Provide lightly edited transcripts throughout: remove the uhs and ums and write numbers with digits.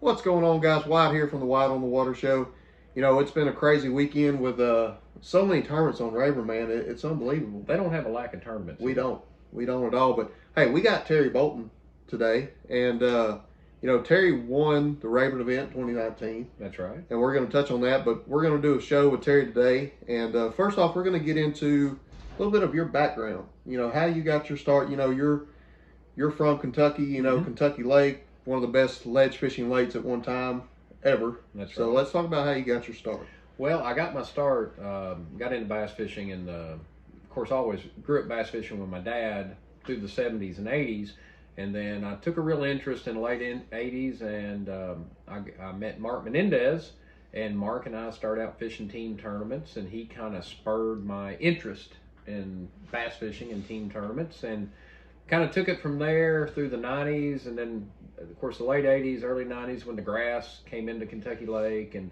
What's going on, guys? Wyatt here from the Wyatt on the Water Show. You know, it's been a crazy weekend with so many tournaments on Rayburn, man. It's unbelievable. They don't have a lack of tournaments. We don't. We don't at all. But, hey, we got Terry Bolton today. And, Terry won the Rayburn event 2019. That's right. And we're going to touch on that. But we're going to do a show with Terry today. And first off, we're going to get into a little bit of your background. You know, how you got your start. You know, you're from Kentucky, Kentucky Lake. One of the best ledge fishing lakes at one time ever. That's right. So let's talk about how you got your start. Well, I got my start, got into bass fishing, and of course, I always grew up bass fishing with my dad through the 70s and 80s. And then I took a real interest in the late 80s, and I met Mark Menendez, and Mark and I started out fishing team tournaments, and he kind of spurred my interest in bass fishing and team tournaments, and kind of took it from there through the 90s, and then of course the late 80s, early 90s, when the grass came into Kentucky Lake, and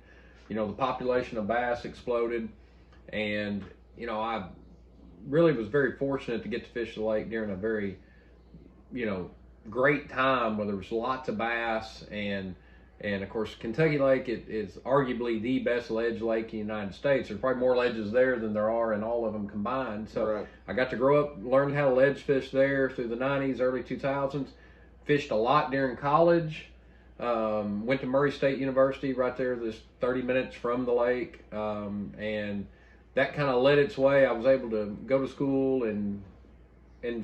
the population of bass exploded. And I really was very fortunate to get to fish the lake during a very great time where there was lots of bass, and of course Kentucky Lake is arguably the best ledge lake in the United States. There's probably more ledges there than there are in all of them combined. So right. I got to grow up, learn how to ledge fish there through the 90s, early 2000s. Fished a lot during college. Went to Murray State University right there, just 30 minutes from the lake. And that kind of led its way. I was able to go to school and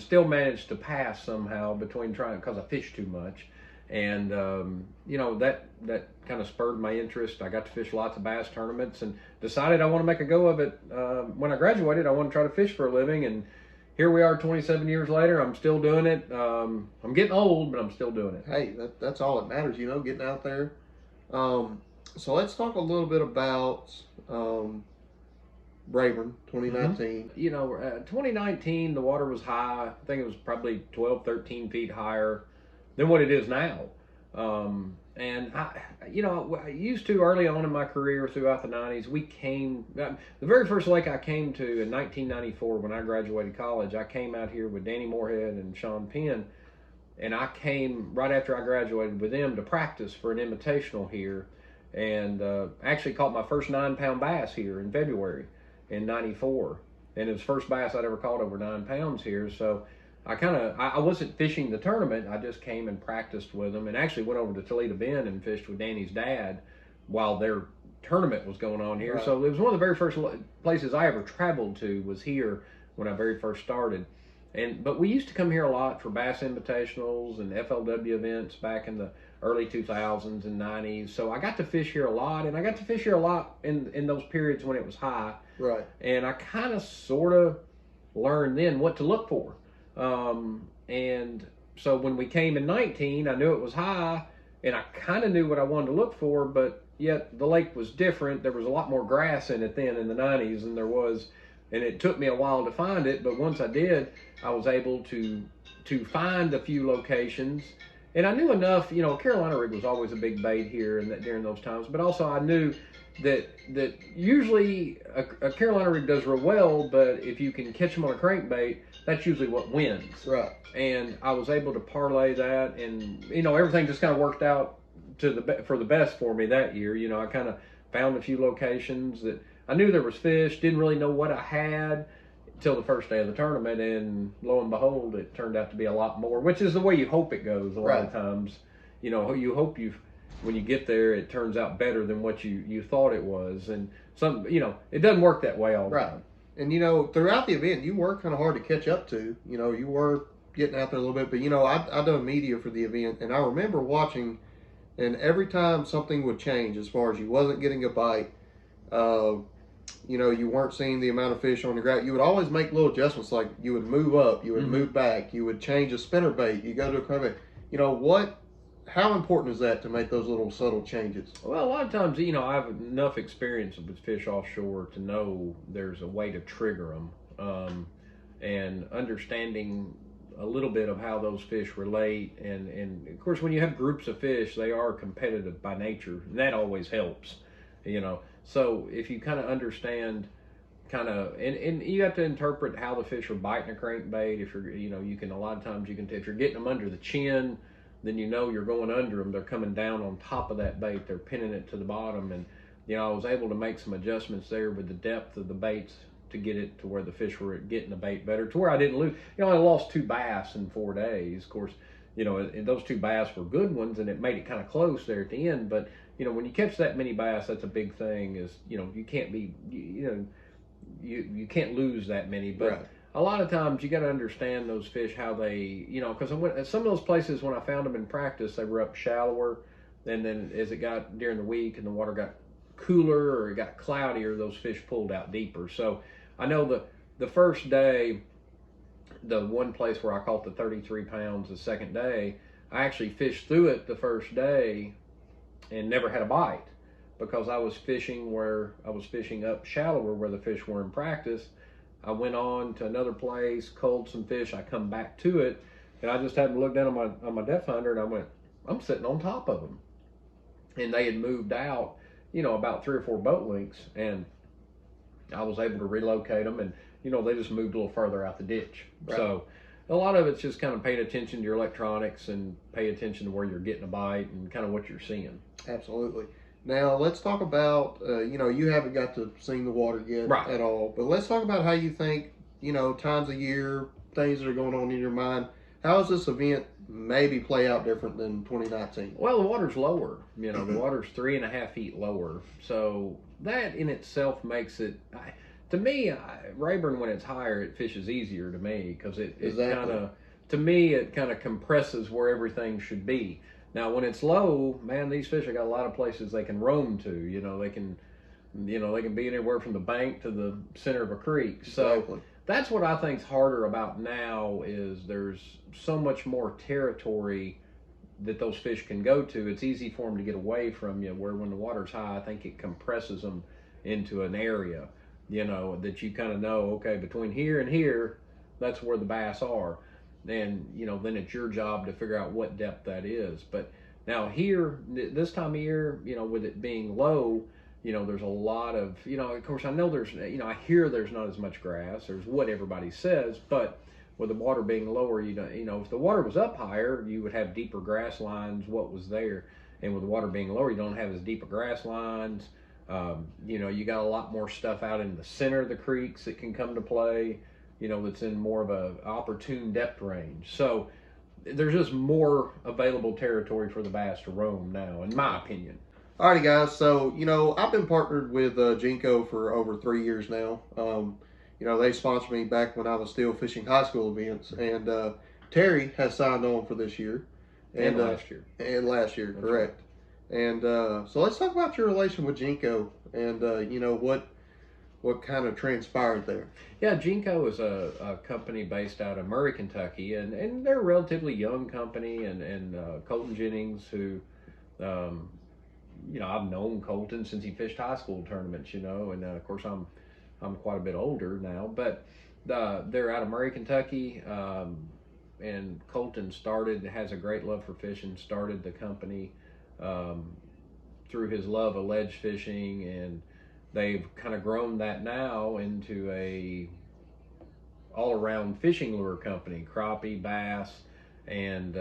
still managed to pass somehow between trying, because I fished too much. And that kind of spurred my interest. I got to fish lots of bass tournaments and decided I want to make a go of it. When I graduated, I want to try to fish for a living, and here we are 27 years later. I'm still doing it. I'm getting old, but I'm still doing it. Hey, that's all that matters, getting out there. So let's talk a little bit about Rayburn 2019. 2019, the water was high. I think it was probably 12, 13 feet higher than what it is now. And I used to early on in my career throughout the 90s, the very first lake I came to in 1994 when I graduated college, I came out here with Danny Moorhead and Sean Penn, and I came right after I graduated with them to practice for an invitational here, and actually caught my first 9-pound bass here in February in 94. And it was the first bass I'd ever caught over 9 pounds here. So I wasn't fishing the tournament. I just came and practiced with them, and actually went over to Toledo Bend and fished with Danny's dad while their tournament was going on here. Right. So it was one of the very first places I ever traveled to, was here when I very first started. But we used to come here a lot for bass invitationals and FLW events back in the early 2000s and 90s. So I got to fish here a lot, and I got to fish here a lot in those periods when it was high. Right. And I kind of sort of learned then what to look for. And so when we came in 19, I knew it was high, and I kind of knew what I wanted to look for, but yet the lake was different. There was a lot more grass in it then in the 90s than there was, and it took me a while to find it, but once I did, I was able to find a few locations. And I knew enough, Carolina rig was always a big bait here and during those times, but also I knew that usually a Carolina rig does real well, but if you can catch them on a crankbait, that's usually what wins. Right. And I was able to parlay that, and everything just kind of worked out for the best for me that year. I kind of found a few locations that I knew there was fish, didn't really know what I had until the first day of the tournament, and lo and behold, it turned out to be a lot more, which is the way you hope it goes a lot of times. You hope when you get there, it turns out better than what you thought it was, and it doesn't work that way all the time. And throughout the event, you worked kind of hard to catch up to. You were getting out there a little bit, but I done media for the event, and I remember watching, and every time something would change, as far as you wasn't getting a bite, you weren't seeing the amount of fish on the grass, you would always make little adjustments, like you would move up, you would move back, you would change a spinner bait, you go to a crankbait. How important is that to make those little subtle changes? Well, a lot of times, I have enough experience with fish offshore to know there's a way to trigger them, and understanding a little bit of how those fish relate. And of course, when you have groups of fish, they are competitive by nature, and that always helps, So if you kind of understand and you have to interpret how the fish are biting a crankbait. If you're, you can, a lot of times if you're getting them under the chin, then you know you're going under them. They're coming down on top of that bait. They're pinning it to the bottom. And, I was able to make some adjustments there with the depth of the baits to get it to where the fish were getting the bait better, to where I didn't lose. I lost 2 bass in 4 days. Of course, and those 2 bass were good ones, and it made it kind of close there at the end. But, when you catch that many bass, that's a big thing, is, you can't be, you can't lose that many. But right. A lot of times you got to understand those fish, how they, because some of those places, when I found them in practice, they were up shallower. And then as it got during the week and the water got cooler or it got cloudier, those fish pulled out deeper. So I know the first day, the one place where I caught the 33 pounds the second day, I actually fished through it the first day and never had a bite, because I was fishing up shallower where the fish were in practice. I went on to another place, culled some fish. I come back to it, and I just happened to look down on my depth finder, and I went, I'm sitting on top of them. And they had moved out, about 3 or 4 boat lengths, and I was able to relocate them, and they just moved a little further out the ditch. Right. So a lot of it's just kind of paying attention to your electronics and pay attention to where you're getting a bite and kind of what you're seeing. Absolutely. Now let's talk about, you haven't got to see the water yet right. at all, but let's talk about how you think, times of year, things that are going on in your mind. How does this event maybe play out different than 2019? Well, the water's lower. The water's 3.5 feet lower. So that in itself makes it, to me, Rayburn, when it's higher, it fishes easier to me, because it kind of, to me, it kind of compresses where everything should be. Now, when it's low, man, these fish have got a lot of places they can roam to. They can be anywhere from the bank to the center of a creek. So exactly. That's what I think's harder about now, is there's so much more territory that those fish can go to. It's easy for them to get away from you, where when the water's high, I think it compresses them into an area, that you kind of know, okay, between here and here, that's where the bass are. And, then it's your job to figure out what depth that is. But now here, this time of year, with it being low, there's a lot of, of course, I know there's, I hear there's not as much grass. There's what everybody says, but with the water being lower, if the water was up higher, you would have deeper grass lines, what was there. And with the water being lower, you don't have as deeper grass lines. You got a lot more stuff out in the center of the creeks that can come to play, that's in more of a opportune depth range. So there's just more available territory for the bass to roam now, in my opinion. Alrighty, guys. So, I've been partnered with Jenko for over 3 years now. They sponsored me back when I was still fishing high school events, and Terry has signed on for this year. And last year. And last year, That's correct. Right. And so let's talk about your relation with Jenko, and what kind of transpired there. Yeah, Jenko is a company based out of Murray, Kentucky, and they're a relatively young company, and Colton Jennings, who, I've known Colton since he fished high school tournaments, and of course I'm quite a bit older now, but they're out of Murray, Kentucky, and Colton has a great love for fishing, started the company through his love of ledge fishing, and they've kind of grown that now into a all-around fishing lure company, crappie, bass, and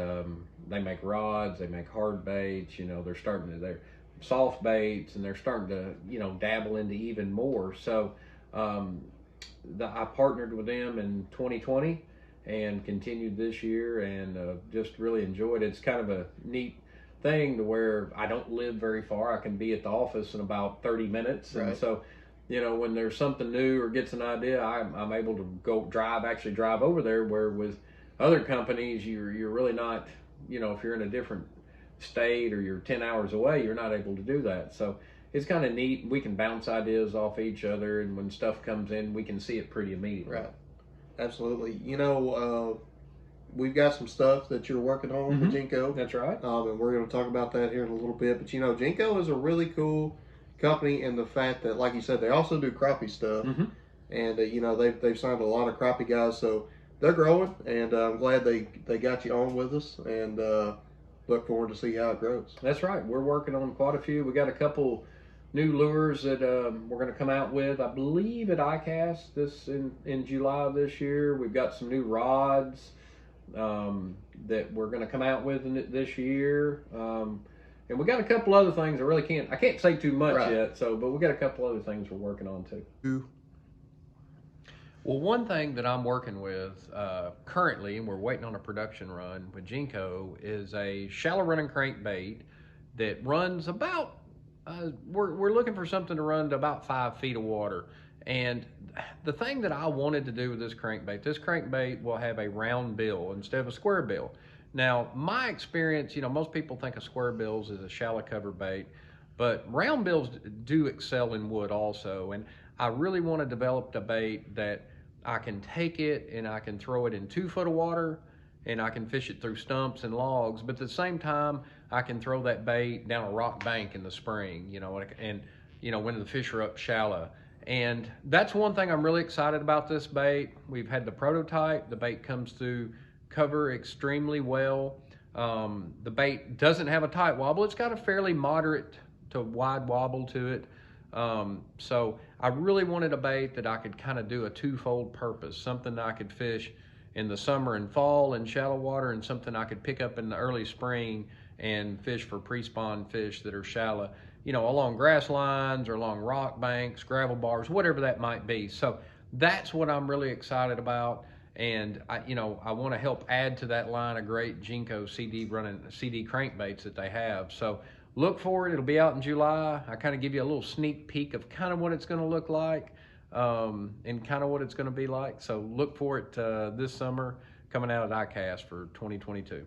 they make rods, they make hard baits, they're soft baits, and they're starting to, dabble into even more. So I partnered with them in 2020 and continued this year, and just really enjoyed it. It's kind of a neat thing to where I don't live very far. I can be at the office in about 30 minutes. Right. And so, when there's something new or gets an idea, I'm able to actually drive over there, where with other companies, you're really not, if you're in a different state or you're 10 hours away, you're not able to do that. So it's kind of neat. We can bounce ideas off each other, and when stuff comes in, we can see it pretty immediately. Right. Absolutely. We've got some stuff that you're working on with Jenko. That's right. And we're going to talk about that here in a little bit. But, Jenko is a really cool company in the fact that, like you said, they also do crappie stuff. Mm-hmm. And, they've signed a lot of crappie guys. So they're growing, and I'm glad they got you on with us, and look forward to see how it grows. That's right. We're working on quite a few. We got a couple new lures that we're going to come out with, I believe, at ICAST in July of this year. We've got some new rods. that we're going to come out with this year. And we got a couple other things. I can't say too much yet. But we got a couple other things we're working on too. Well, one thing that I'm working with currently, and we're waiting on a production run with Jenko, is a shallow running crankbait that runs about. We're looking for something to run to about 5 feet of water. And the thing that I wanted to do with this crankbait will have a round bill instead of a square bill. Now, my experience, most people think of square bills as a shallow cover bait, but round bills do excel in wood also. And I really want to develop a bait that I can take it and I can throw it in 2 foot of water and I can fish it through stumps and logs, but at the same time, I can throw that bait down a rock bank in the spring, and when the fish are up shallow. And that's one thing I'm really excited about this bait. We've had the prototype. The bait comes through cover extremely well. The bait doesn't have a tight wobble. It's got a fairly moderate to wide wobble to it. So I really wanted a bait that I could kind of do a twofold purpose, something that I could fish in the summer and fall in shallow water, and something I could pick up in the early spring and fish for pre-spawn fish that are shallow, along grass lines or along rock banks, gravel bars, whatever that might be. So that's what I'm really excited about. And I want to help add to that line of great Jenko CD crankbaits that they have. So look for it. It'll be out in July. I kind of give you a little sneak peek of kind of what it's going to look like, and kind of what it's going to be like. So look for it this summer, coming out at ICAST for 2022.